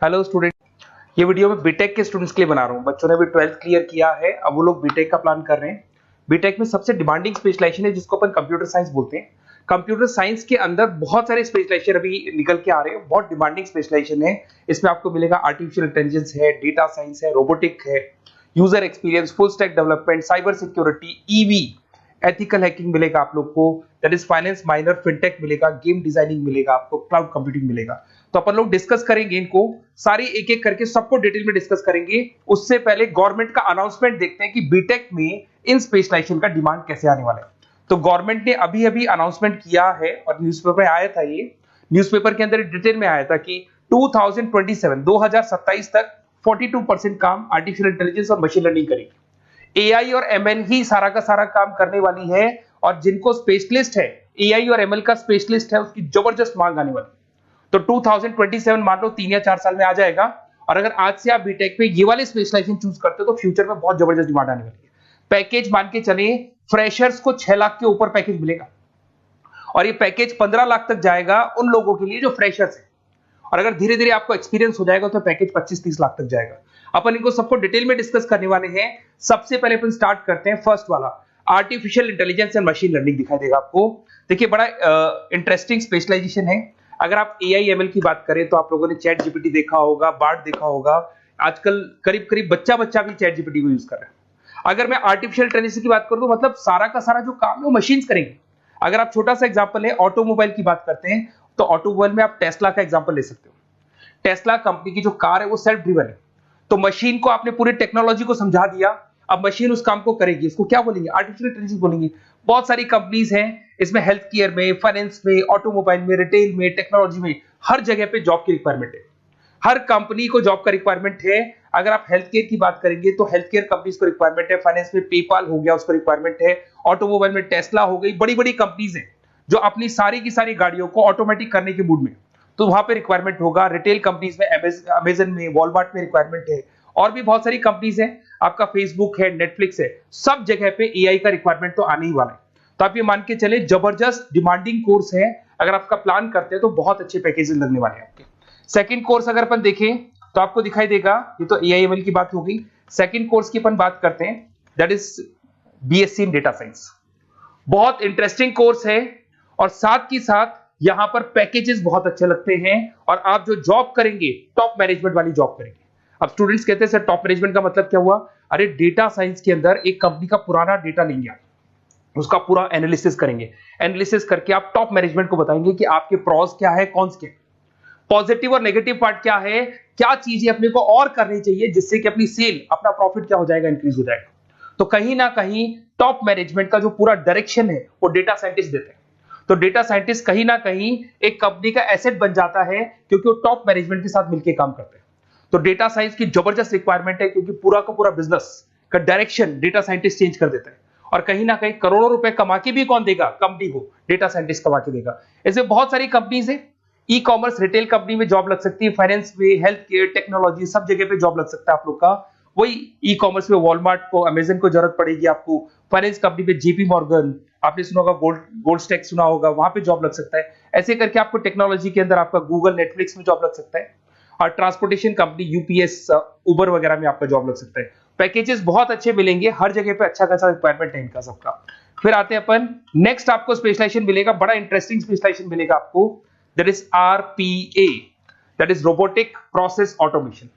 Hello student. ये video मैं BTech के स्टूडेंट्स के लिए बना रहा हूँ। बच्चों ने अभी 12th क्लियर किया है, अब वो लोग बीटेक का प्लान कर रहे हैं। बीटेक में सबसे डिमांडिंग स्पेशलाइजेशन है जिसको अपन कंप्यूटर साइंस बोलते हैं। कंप्यूटर साइंस के अंदर बहुत सारे स्पेशलाइजेशन अभी निकल के आ रहे हैं, बहुत डिमांडिंग स्पेशलाइजेशन है। इसमें आपको मिलेगा आर्टिफिशियल इंटेलिजेंस है, डेटा साइंस है, रोबोटिक है, user experience, full stack development, cyber security, EV, ethical hacking मिलेगा आप लोग को, that is finance minor, fintech मिलेगा, गेम डिजाइनिंग मिलेगा, आपको क्लाउड कंप्यूटिंग मिलेगा। तो अपन लोग डिस्कस करेंगे इनको सारी एक एक करके, सबको डिटेल में डिस्कस करेंगे। उससे पहले गवर्नमेंट का अनाउंसमेंट देखते हैं कि बीटेक में इन स्पेशलाइजेशन का डिमांड कैसे आने वाला है। तो गवर्नमेंट ने अभी अभी अनाउंसमेंट किया है और न्यूज़पेपर में आया था, ये न्यूज़पेपर के अंदर डिटेल में आया था कि 2027 तक 42% काम आर्टिफिशियल इंटेलिजेंस और मशीन लर्निंग करेगी। एआई और एमएल ही सारा का सारा काम करने वाली है, और जिनको स्पेशलिस्ट है, एआई और एमएल का स्पेशलिस्ट है, उसकी जबरदस्त मांग आने वाली है। तो 2027 मान लो 3 या 4 साल में आ जाएगा। और अगर आज से आप बीटेक पे ये वाले स्पेशलाइजेशन चूज करते हो तो फ्यूचर में बहुत जबरदस्त डिमांड आने वाली है। पैकेज मान के चले, फ्रेशर्स को 6 लाख के ऊपर पैकेज मिलेगा, और ये पैकेज 15 लाख तक जाएगा उन लोगों के लिए जो फ्रेशर्स है। और अगर धीरे धीरे आपको एक्सपीरियंस हो जाएगा तो पैकेज 25-30 लाख तक जाएगा। अपन इनको सबको डिटेल में डिस्कस करने वाले हैं। सबसे पहले अपन स्टार्ट करते हैं फर्स्ट वाला, artificial intelligence and machine learning दिखाई देगा आपको। देखिए बड़ा इंटरेस्टिंग स्पेशलाइजेशन है। अगर आप एआई एमएल की बात करें तो आप लोगों ने चैट जीपीटी देखा होगा, बार्ड देखा होगा। आजकल करीब करीब बच्चा भी चैट जीपीटी को यूज कर रहा है। अगर मैं आर्टिफिशियल इंटेलिजेंस की बात करूं तो मतलब सारा का सारा जो काम है वो मशीन्स करेंगे। अगर आप छोटा सा एग्जांपल है, ऑटोमोबाइल की बात करते हैं तो ऑटोमोबाइल में आप टेस्ला का एग्जांपल ले सकते हो। टेस्ला कंपनी की जो कार है वो सेल्फ ड्रिवन है। तो मशीन को आपने पूरी टेक्नोलॉजी को समझा दिया, अब मशीन उस काम को करेगी। इसको क्या बोलेंगे? आर्टिफिशियल इंटेलिजेंस बोलेंगे। बहुत सारी कंपनीज हैं इसमें, हेल्थ केयर में, फाइनेंस में, ऑटोमोबाइल में, रिटेल में, टेक्नोलॉजी में, हर जगह पे जॉब की रिक्वायरमेंट है। हर कंपनी को जॉब का रिक्वायरमेंट है। अगर आप हेल्थ केयर की बात करेंगे तो हेल्थ केयर कंपनीज को रिक्वायरमेंट है, फाइनेंस में पेपाल हो गया उसको रिक्वायरमेंट है, ऑटोमोबाइल में टेस्ला हो गई, बड़ी बड़ी कंपनीज हैं जो अपनी सारी की सारी गाड़ियों को ऑटोमेटिक करने के मूड में, तो वहां पे रिक्वायरमेंट होगा। रिटेल कंपनीज में अमेजन में, वॉलमार्ट में रिक्वायरमेंट है, और भी बहुत सारी कंपनीज हैं, आपका फेसबुक है, नेटफ्लिक्स है, सब जगह पे एआई का रिक्वायरमेंट तो आने ही वाला है। तो आप ये मान के चले जबरदस्त डिमांडिंग कोर्स है। अगर आपका प्लान करते हैं तो बहुत अच्छे पैकेजेस लगने वाले हैं आपके। सेकंड कोर्स अगर अपन देखें तो आपको दिखाई देगा, ये तो एआई एमएल की बात हो गई। सेकंड कोर्स की अपन बात करते हैं, that is BSc in data science. बहुत इंटरेस्टिंग कोर्स है, और साथ ही साथ यहां पर पैकेजेस बहुत अच्छे लगते हैं, और आप जो जॉब करेंगे टॉप मैनेजमेंट वाली जॉब करेंगे। अब स्टूडेंट्स कहते हैं सर टॉप मैनेजमेंट का मतलब क्या हुआ? अरे डेटा साइंस के अंदर एक कंपनी का पुराना डेटा लेंगे आप, उसका पूरा एनालिसिस करेंगे, एनालिसिस करके आप टॉप मैनेजमेंट को बताएंगे कि आपके प्रॉस क्या है, कॉन्स क्या है, पॉजिटिव और नेगेटिव पार्ट क्या है, क्या चीजें अपने को और करनी चाहिए जिससे कि अपनी सेल, अपना प्रॉफिट क्या हो जाएगा, इंक्रीज हो जाएगा। तो कहीं ना कहीं टॉप मैनेजमेंट का जो पूरा डायरेक्शन है वो डेटा साइंटिस्ट देते हैं। तो डेटा साइंटिस्ट कहीं ना कहीं एक कंपनी का एसेट बन जाता है, क्योंकि वो टॉप मैनेजमेंट के साथ मिलकर काम करते हैं। तो डेटा साइंस की जबरदस्त रिक्वायरमेंट है, क्योंकि पूरा का पूरा बिजनेस का डायरेक्शन डेटा साइंटिस्ट चेंज कर देता है। और कहीं ना कहीं करोड़ों रुपए कमा के भी कौन देगा? कंपनी को डेटा साइंटिस्ट कमा के देगा। ऐसे बहुत सारी कंपनीज है, ई कॉमर्स, रिटेल कंपनी में जॉब लग सकती है, फाइनेंस में, हेल्थ केयर, टेक्नोलॉजी, सब जगह पे जॉब लग सकता है आप लोग का। वही ई कॉमर्स में वॉलमार्ट को, अमेजन को जरूरत पड़ेगी आपको। फाइनेंस कंपनी में जेपी मॉर्गन, आपने सुना होगा, गोल्ड स्टैक सुना होगा, वहां पे जॉब लग सकता है। ऐसे करके आपको टेक्नोलॉजी के अंदर आपका गूगल, नेटफ्लिक्स में जॉब लग सकता है। और ट्रांसपोर्टेशन कंपनी, यूपीएस, उबर वगैरह में आपका जॉब लग सकता है। पैकेजेस बहुत अच्छे मिलेंगे, हर जगह पे अच्छा खासा रिक्वायरमेंट है इनका सबका। फिर आते हैं अपन नेक्स्ट, आपको स्पेशलाइजेशन मिलेगा, बड़ा इंटरेस्टिंग स्पेशलाइजेशन मिलेगा आपको, that is RPA, that is robotic process automation.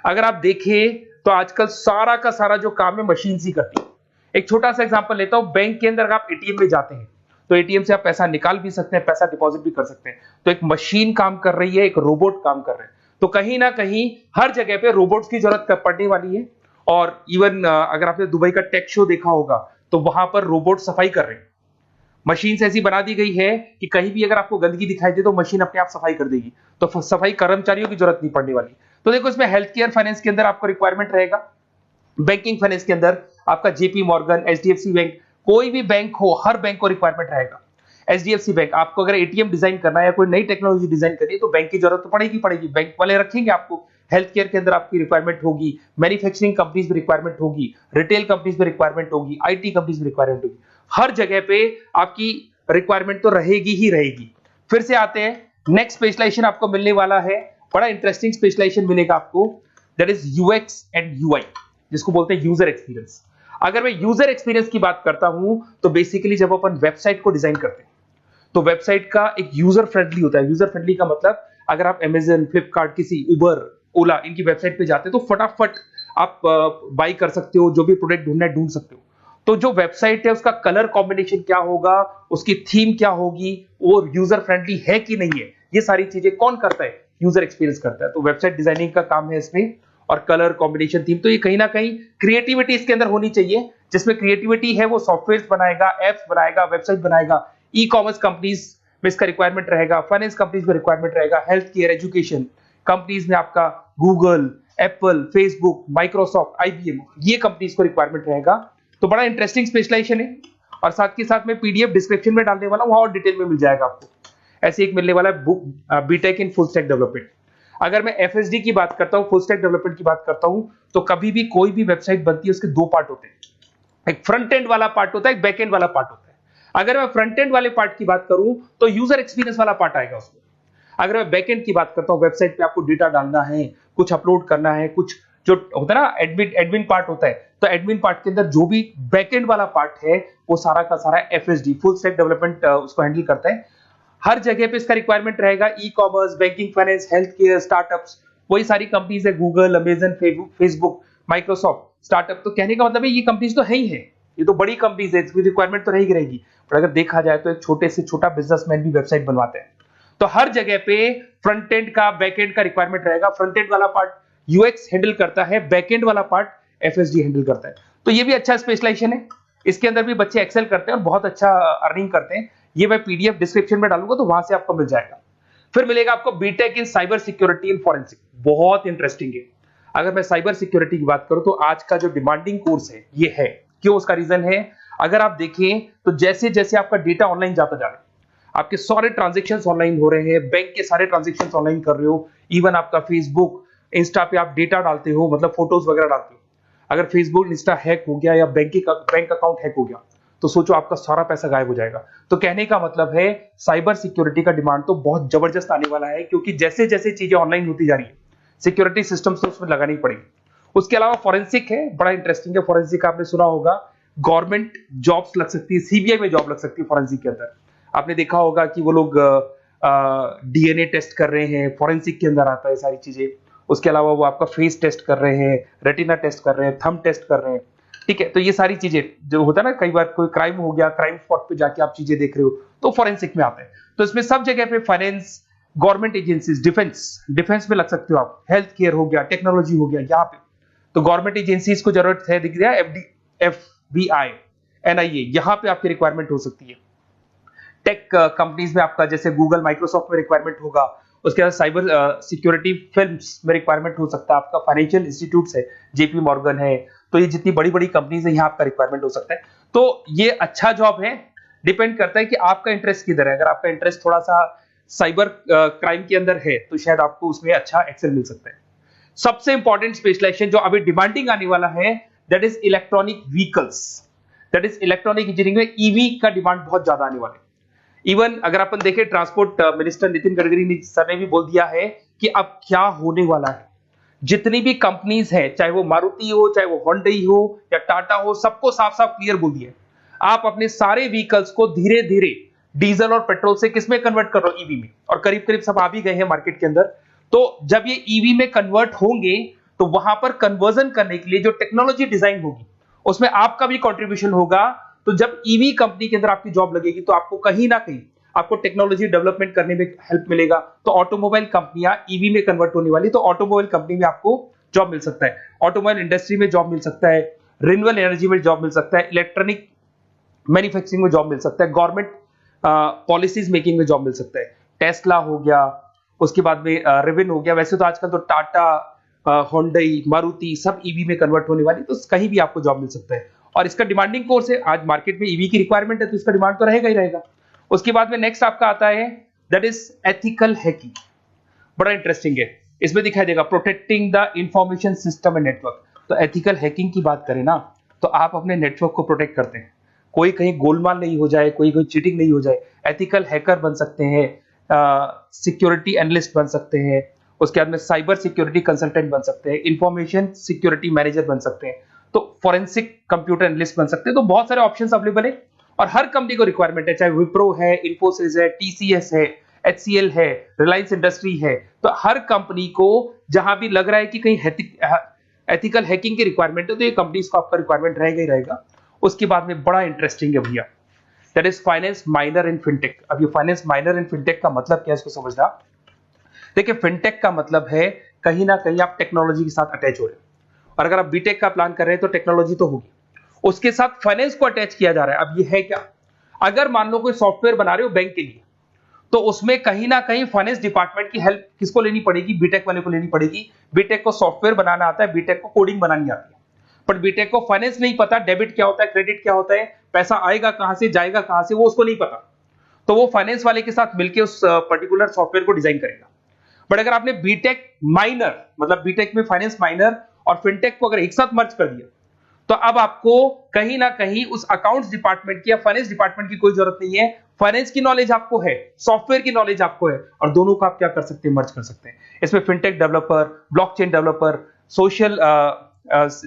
अगर आप देखें तो आजकल सारा का सारा जो काम है मशीन ही करती है। एक छोटा सा एग्जांपल लेता हूं, बैंक के अंदर अगर आप एटीएम में जाते हैं तो एटीएम से आप पैसा निकाल भी सकते हैं, पैसा डिपॉजिट भी कर सकते हैं। तो एक मशीन काम कर रही है, एक रोबोट काम कर रहे हैं। तो कहीं ना कहीं हर जगह पे रोबोट्स की जरूरत पड़ने वाली है। और इवन अगर आपने दुबई का टेक शो देखा होगा तो वहां पर रोबोट सफाई कर रहे हैं। मशीन ऐसी बना दी गई है कि कहीं भी अगर आपको गंदगी दिखाई दे तो मशीन अपने आप सफाई कर देगी। तो सफाई कर्मचारियों की जरूरत नहीं पड़ने वाली। तो देखो इसमें हेल्थ केयर, फाइनेंस के अंदर आपको रिक्वायरमेंट रहेगा। बैंकिंग फाइनेंस के अंदर आपका जेपी मॉर्गन, एचडीएफसी बैंक, कोई भी बैंक हो, हर बैंक को रिक्वायरमेंट रहेगा। एचडीएफसी बैंक, आपको अगर एटीएम डिजाइन करना है या कोई नई टेक्नोलॉजी डिजाइन करनी है तो बैंक की जरूरत तो पड़ेगी, बैंक वाले रखेंगे आपको। हेल्थ केयर के अंदर आपकी रिक्वायरमेंट होगी, मैन्युफैक्चरिंग कंपनीज में रिक्वायरमेंट होगी, रिटेल कंपनीज में रिक्वायरमेंट होगी, आईटी कंपनीज में रिक्वायरमेंट होगी। हर जगह पे आपकी रिक्वायरमेंट तो रहेगी ही रहेगी। फिर से आते हैं, नेक्स्ट स्पेशलाइजेशन आपको मिलने वाला है बड़ा इंटरेस्टिंग स्पेशलाइजेशन मिलेगा आपको, that is UX and UI, जिसको बोलते हैं यूजर एक्सपीरियंस। अगर मैं यूजर एक्सपीरियंस की बात करता हूं तो बेसिकली जब अपन वेबसाइट को डिजाइन करते हैं तो वेबसाइट का एक यूजर फ्रेंडली होता है। यूजर फ्रेंडली का मतलब अगर आप अमेजन, फ्लिपकार्ट, किसी उबर, ओला इनकी वेबसाइट पे जाते हैं तो फटाफट आप बाई कर सकते हो, जो भी प्रोडक्ट ढूंढना है ढूंढ सकते हो। तो जो वेबसाइट है उसका कलर कॉम्बिनेशन क्या होगा, उसकी थीम क्या होगी, वो यूजर फ्रेंडली है कि नहीं है, ये सारी चीजें कौन करता है, यूजर एक्सपीरियंस करता है। तो वेबसाइट डिजाइनिंग का काम है इसमें, और कलर कॉम्बिनेशन, थीम, तो ये कहीं ना कहीं क्रिएटिविटी इसके अंदर होनी चाहिए। जिसमें क्रिएटिविटी है वो सॉफ्टवेयर बनाएगा, एप्स बनाएगा, वेबसाइट बनाएगा। ई कॉमर्स कंपनीज में इसका रिक्वायरमेंट रहेगा, फाइनेंस कंपनीज में रिक्वायरमेंट रहेगा, हेल्थ केयर, एजुकेशन कंपनीज में आपका Google, Apple, Facebook, Microsoft, IBM, ये कंपनीज को रिक्वायरमेंट रहेगा। तो बड़ा इंटरेस्टिंग स्पेशलाइजेशन है। और साथ के साथ में पीडीएफ डिस्क्रिप्शन में डालने वाला हूं, वहां और डिटेल में मिल जाएगा आपको। ऐसे एक मिलने वाला है book, BTech in full stack development. अगर मैं एफएसडी की बात करता हूं, फुल स्टैक डेवलपमेंट की बात करता हूं, तो कभी भी कोई भी वेबसाइट बनती है उसके दो पार्ट होते हैं, एक फ्रंट एंड वाला पार्ट होता है, एक बैक एंड वाला पार्ट होता है। अगर मैं फ्रंट एंड वाले पार्ट की बात करूं तो यूजर एक्सपीरियंस वाला पार्ट आएगा उसमें। अगर मैं बैक एंड की बात करता हूं, वेबसाइट पे आपको डेटा डालना है, कुछ अपलोड करना है, कुछ जो होता है ना एडमिन पार्ट होता है, तो एडमिन पार्ट के अंदर जो भी बैक एंड वाला पार्ट है वो सारा का सारा एफएसडी, फुल स्टैक डेवलपमेंट, उसको हैंडल करता है। हर जगह पे इसका रिक्वायरमेंट रहेगा। E commerce, banking, finance, health care, startups, वही सारी कंपनीज है, Google, Amazon, Facebook, Microsoft, startup. तो कहने का मतलब है ये कंपनीज तो है ही है, ये तो बड़ी कंपनीज है, इसकी रिक्वायरमेंट तो रहेगी रहेगी। पर अगर देखा जाए तो एक छोटे से छोटा बिजनेसमैन भी वेबसाइट बनवाते हैं। तो हर जगह पे फ्रंट एंड का, बैक एंड का रिक्वायरमेंट रहेगा। फ्रंट एंड वाला पार्ट यूएक्स हैंडल करता है, बैक एंड वाला पार्ट एफएसडी हैंडल करता है। तो ये भी अच्छा स्पेशलाइजेशन है। इसके अंदर भी बच्चे एक्सेल करते हैं और बहुत अच्छा अर्निंग करते हैं। ये मैं पीडीएफ डिस्क्रिप्शन में डालूंगा तो वहां से आपको मिल जाएगा। फिर मिलेगा आपको BTech in cyber security and forensic, बहुत इंटरेस्टिंग है। अगर मैं साइबर सिक्योरिटी की बात करूं तो आज का जो डिमांडिंग कोर्स है ये है। क्यों? उसका रीजन है, अगर आप देखें तो जैसे जैसे आपका डेटा ऑनलाइन जाता जा रहा है, आपके सारे ट्रांजेक्शंस ऑनलाइन हो रहे हैं, बैंक के सारे ट्रांजेक्शंस ऑनलाइन कर रहे हो, इवन आपका फेसबुक, इंस्टा पे आप डेटा डालते हो, मतलब फोटोज वगैरह डालते हो। अगर फेसबुक, इंस्टा हैक हो गया या बैंक अकाउंट हैक हो गया तो सोचो आपका सारा पैसा गायब हो जाएगा। तो कहने का मतलब है साइबर सिक्योरिटी का डिमांड तो बहुत जबरदस्त आने वाला है, क्योंकि जैसे जैसे चीजें ऑनलाइन होती जा रही है सिक्योरिटी सिस्टम्स तो उसमें लगानी पड़ेगी। उसके अलावा फॉरेंसिक है, बड़ा इंटरेस्टिंग है। फॉरेंसिक आपने सुना होगा, गवर्नमेंट जॉब्स लग सकती है, सीबीआई में जॉब लग सकती है फॉरेंसिक के अंदर। आपने देखा होगा कि वो लोग डीएनए टेस्ट कर रहे हैं, फॉरेंसिक के अंदर आता है सारी चीजें। उसके अलावा वो आपका फेस टेस्ट कर रहे हैं, रेटिना टेस्ट कर रहे हैं, थंब टेस्ट कर रहे हैं, ठीक है। तो ये सारी चीजें जो होता है ना, कई बार कोई क्राइम हो गया, क्राइम स्पॉट पे जाके आप चीजें देख रहे हो तो फॉरेंसिक में आता है। तो इसमें सब जगह पे फाइनेंस, गवर्नमेंट एजेंसीज, डिफेंस में लग सकते हो आप, हेल्थ केयर हो गया, टेक्नोलॉजी हो गया, यहाँ पे तो गवर्नमेंट एजेंसीज को जरूरत है, दिख गया एफबीआई, एनआईए, यहाँ पे आपकी रिक्वायरमेंट हो सकती है। टेक कंपनीज में आपका जैसे गूगल, माइक्रोसॉफ्ट में रिक्वायरमेंट होगा। उसके बाद साइबर सिक्योरिटी फिल्म्स में रिक्वायरमेंट हो सकता है आपका, फाइनेंशियल इंस्टीट्यूट्स है, जेपी मॉर्गन है, तो ये जितनी बड़ी बड़ी कंपनीज है यहाँ आपका रिक्वायरमेंट हो सकता है। तो ये अच्छा जॉब है, डिपेंड करता है कि आपका इंटरेस्ट किधर है। अगर आपका इंटरेस्ट थोड़ा सा साइबर क्राइम के अंदर है तो शायद आपको उसमें अच्छा एक्सेल मिल सकता है। सबसे इंपॉर्टेंट स्पेशलाइजेशन जो अभी डिमांडिंग आने वाला है, that is electronic vehicles, that is electronic engineering में ईवी का डिमांड बहुत ज्यादा आने वाला है। इवन अगर अपन देखें, transport minister Nitin Gadkari sir ने भी बोल दिया है कि अब क्या होने वाला है, जितनी भी कंपनीज है, चाहे वो मारुति हो, चाहे वो होंडई हो या टाटा हो, सबको साफ साफ क्लियर बोल दिया, आप अपने सारे व्हीकल्स को धीरे धीरे डीजल और पेट्रोल से किसमें कन्वर्ट कर रहे हो, ईवी में। और करीब करीब सब आ भी गए हैं मार्केट के अंदर। तो जब ये ईवी में कन्वर्ट होंगे तो वहां पर कन्वर्जन करने के लिए जो टेक्नोलॉजी डिजाइन होगी उसमें आपका भी कंट्रीब्यूशन होगा। तो जब ईवी कंपनी के अंदर आपकी जॉब लगेगी तो आपको कहीं ना कहीं आपको टेक्नोलॉजी डेवलपमेंट करने में हेल्प मिलेगा। तो ऑटोमोबाइल कंपनियां ईवी में कन्वर्ट होने वाली, तो ऑटोमोबाइल कंपनी में आपको जॉब मिल सकता है, ऑटोमोबाइल इंडस्ट्री में जॉब मिल सकता है, रिन्यूएबल एनर्जी में जॉब मिल सकता है, इलेक्ट्रॉनिक मैन्युफैक्चरिंग में जॉब मिल सकता है, गवर्नमेंट पॉलिसीज मेकिंग में जॉब मिल सकता है। टेस्ला हो गया, उसके बाद में रिविन हो गया। वैसे तो आजकल तो टाटा, होंडई, मारुति सब ईवी में कन्वर्ट होने वाली, तो कहीं भी आपको जॉब मिल सकता है। और इसका डिमांडिंग कोर्स है, आज मार्केट में ईवी की रिक्वायरमेंट है तो इसका डिमांड तो रहेगा ही रहेगा। उसके बाद में नेक्स्ट आपका आता है दैट इज एथिकल हैकिंग, बड़ा इंटरेस्टिंग है। इसमें दिखाई देगा protecting the information system and network. तो एथिकल हैकिंग की बात करें ना, तो आप अपने नेटवर्क को प्रोटेक्ट करते हैं, कोई कहीं गोलमाल नहीं हो जाए, कोई चीटिंग नहीं हो जाए। एथिकल हैकर बन सकते हैं, सिक्योरिटी एनालिस्ट बन सकते हैं, उसके बाद में साइबर सिक्योरिटी कंसल्टेंट बन सकते हैं, इंफॉर्मेशन सिक्योरिटी मैनेजर बन सकते हैं, तो फॉरेंसिक कंप्यूटर एनालिस्ट बन सकते हैं। तो बहुत सारे ऑप्शंस अवेलेबल है और हर कंपनी को रिक्वायरमेंट है, चाहे विप्रो है, इन्फोसिस है, टीसीएस है, एचसीएल है, रिलायंस इंडस्ट्री है। तो हर कंपनी को जहां भी लग रहा है कि कहीं एथिकल हैकिंग की रिक्वायरमेंट है तो ये कंपनीज को आपका रिक्वायरमेंट रहेगा ही रहेगा। उसके बाद में बड़ा इंटरेस्टिंग है भैया, that is finance minor in fintech. अब ये फाइनेंस माइनर इन फिनटेक का मतलब क्या है इसको समझना। देखिए फिनटेक का मतलब है कहीं ना कहीं आप टेक्नोलॉजी के साथ अटैच हो रहे हैं, और अगर आप बीटेक का प्लान कर रहे हैं तो टेक्नोलॉजी तो होगी, उसके साथ फाइनेंस को अटैच किया जा रहा है। अब ये है क्या, अगर मान लो कोई सॉफ्टवेयर बना रहे हो बैंक के लिए, तो उसमें कहीं ना कहीं फाइनेंस डिपार्टमेंट की हेल्प किसको लेनी पड़ेगी, बीटेक वाले को लेनी पड़ेगी। बीटेक को सॉफ्टवेयर बनाना आता है, बीटेक को कोडिंग बनानी आती है, पर बीटेक को फाइनेंस नहीं पता, डेबिट क्या होता है, क्रेडिट क्या होता है, पैसा आएगा कहां से जाएगा कहां से, वो उसको नहीं पता। तो वो फाइनेंस वाले के साथ मिलकर उस पर्टिकुलर सॉफ्टवेयर को डिजाइन करेगा। बट अगर आपने बीटेक माइनर मतलब बीटेक में फाइनेंस माइनर और फिनटेक को अगर एक साथ मर्ज कर दिया, तो अब आपको कहीं ना कहीं उस अकाउंट्स डिपार्टमेंट की या फाइनेंस डिपार्टमेंट की कोई जरूरत नहीं है। फाइनेंस की नॉलेज आपको है, सॉफ्टवेयर की नॉलेज आपको है, और दोनों को आप क्या कर सकते हैं, मर्ज कर सकते हैं। इसमें fintech developer, blockchain developer, social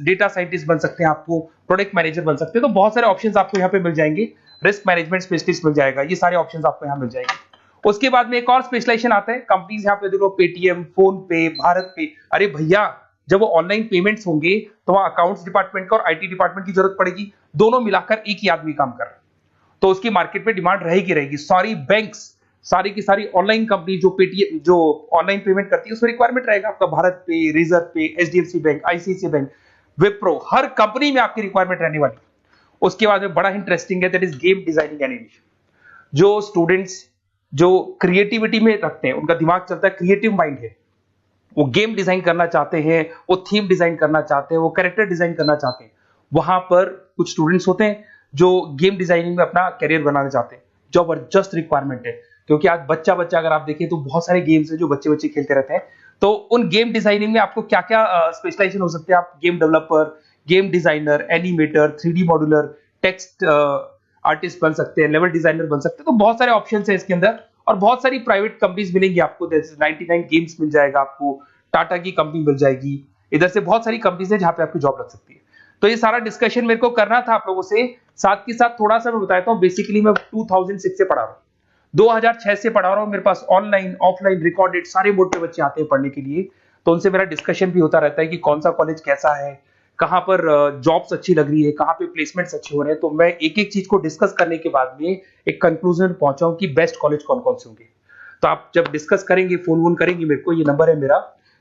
data scientist बन सकते हैं, आपको प्रोडक्ट मैनेजर बन सकते हैं। तो बहुत सारे ऑप्शंस आपको यहाँ पे मिल जाएंगे, रिस्क मैनेजमेंट स्पेशलिस्ट मिल जाएगा, ये सारे ऑप्शंस आपको यहाँ मिल जाएंगे। उसके बाद में एक और स्पेशलाइजेशन आता है, कंपनीज यहाँ पे देखो पेटीएम, फोन पे, भारत पे। अरे भैया जब वो ऑनलाइन पेमेंट्स होंगे तो वहां अकाउंट्स डिपार्टमेंट का और आईटी डिपार्टमेंट की जरूरत पड़ेगी, दोनों मिलाकर एक ही आदमी काम कर रहा है, तो उसकी मार्केट में डिमांड रहेगी रहेगी। सारी बैंक्स, सारी की सारी ऑनलाइन कंपनी जो पेटीएम जो ऑनलाइन पेमेंट करती है उसमें रिक्वायरमेंट रहेगा आपका, भारत पे, Razorpay, HDFC bank, ICICI bank, Wipro, हर कंपनी में आपकी रिक्वायरमेंट रहने वाली है। उसके बाद में बड़ा इंटरेस्टिंग है, that is game designing animation. जो स्टूडेंट्स जो क्रिएटिविटी में रखते हैं, उनका दिमाग चलता है, क्रिएटिव माइंड है, वो गेम डिजाइन करना चाहते हैं, वो थीम डिजाइन करना चाहते हैं, वो कैरेक्टर डिजाइन करना चाहते हैं, वहां पर कुछ स्टूडेंट्स होते हैं जो गेम डिजाइनिंग में अपना करियर बनाना चाहते हैं। जबरदस्त रिक्वायरमेंट है, क्योंकि आज बच्चा बच्चा अगर आप देखें तो बहुत सारे गेम्स हैं जो बच्चे बच्चे खेलते रहते हैं। तो उन गेम डिजाइनिंग में आपको क्या क्या स्पेशलाइजेशन हो सकते हैं, आप game developer, game designer, animator, 3D modular, text artist बन सकते हैं, लेवल डिजाइनर बन सकते हैं। तो बहुत सारे ऑप्शंस हैं इसके अंदर, और बहुत सारी प्राइवेट कंपनीज मिलेंगी आपको, जैसे 99 गेम्स मिल जाएगा आपको, टाटा की कंपनी मिल जाएगी, इधर से बहुत सारी कंपनीज है जहां पे आपकी जॉब लग सकती है। तो ये सारा डिस्कशन मेरे को करना था आप लोगों से, साथ के साथ थोड़ा सा मैं बताता हूँ। बेसिकली मैं 2006 से पढ़ा रहा हूँ, 2006 से पढ़ा रहा हूँ, मेरे पास ऑनलाइन ऑफलाइन रिकॉर्डेड सारे मोड पे बच्चे आते हैं पढ़ने के लिए, तो उनसे मेरा डिस्कशन भी होता रहता है कि कौन सा कॉलेज कैसा है, कहाँ पर जॉब्स अच्छी लग रही है, कहाँ पे प्लेसमेंट्स अच्छे हो रहे हैं। तो मैं एक एक चीज को डिस्कस करने के बाद में एक कंक्लूजन पहुंचा हूं कि बेस्ट कॉलेज कौन कौन से होंगे। तो आप जब डिस्कस करेंगे, फोन वोन करेंगे मेरे को, ये नंबर है मेरा,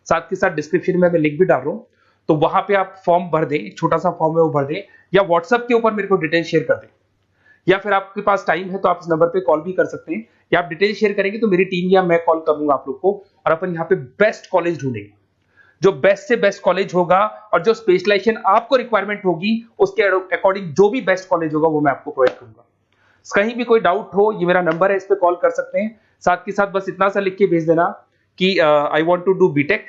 साथ के साथ डिस्क्रिप्शन में मैं लिंक भी डाल रहा हूँ, तो वहां पे आप फॉर्म भर दें, एक छोटा सा फॉर्म है वो भर दें, या व्हाट्सएप के ऊपर मेरे को डिटेल शेयर कर दें, या फिर आपके पास टाइम है तो आप इस नंबर पे कॉल भी कर सकते हैं, या आप डिटेल शेयर करेंगे तो मेरी टीम या मैं कॉल करूंगा आप लोग को, और अपन यहाँ पे बेस्ट कॉलेज ढूंढेंगे। जो बेस्ट से बेस्ट कॉलेज होगा और जो स्पेशलाइजेशन आपको रिक्वायरमेंट होगी उसके अकॉर्डिंग जो भी बेस्ट कॉलेज होगा वो मैं आपको प्रोवाइड करूंगा। कहीं भी कोई डाउट हो, ये मेरा नंबर है, इस पे कॉल कर सकते हैं। साथ के साथ बस इतना सा लिख के भेज देना कि I want to do BTech,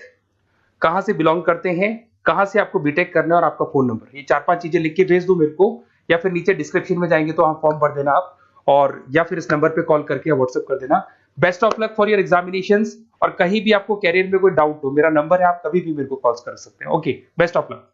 कहां से बिलोंग करते हैं, कहां से आपको बीटेक करना है, और आपका फोन नंबर, ये 4-5 चीजें लिख के भेज दो मेरे को, या फिर नीचे डिस्क्रिप्शन में जाएंगे तो आप फॉर्म भर देना आप, और या फिर इस नंबर पे कॉल करके या व्हाट्सएप कर देना। Best of luck for your examinations, और कहीं भी आपको कैरियर में कोई डाउट हो, मेरा नंबर है, आप कभी भी मेरे को कॉल कर सकते हैं। Okay, best of luck.